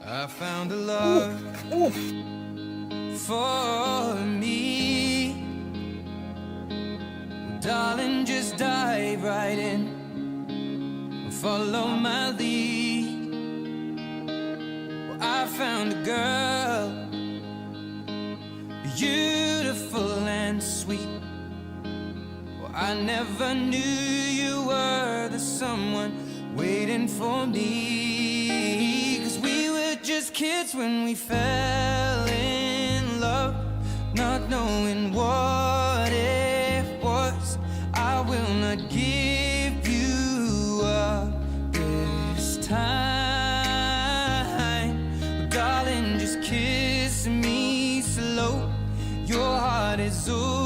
I found a love for me. Darling, just dive right in, follow my lead. Well, I found a girl, beautiful and sweet. Well, I never knew you were the someone waiting for me. 'Cause we were just kids when we fell in love, not knowing what it was. I will not give you up this time. But darling, just kiss me slow. Your heart is over.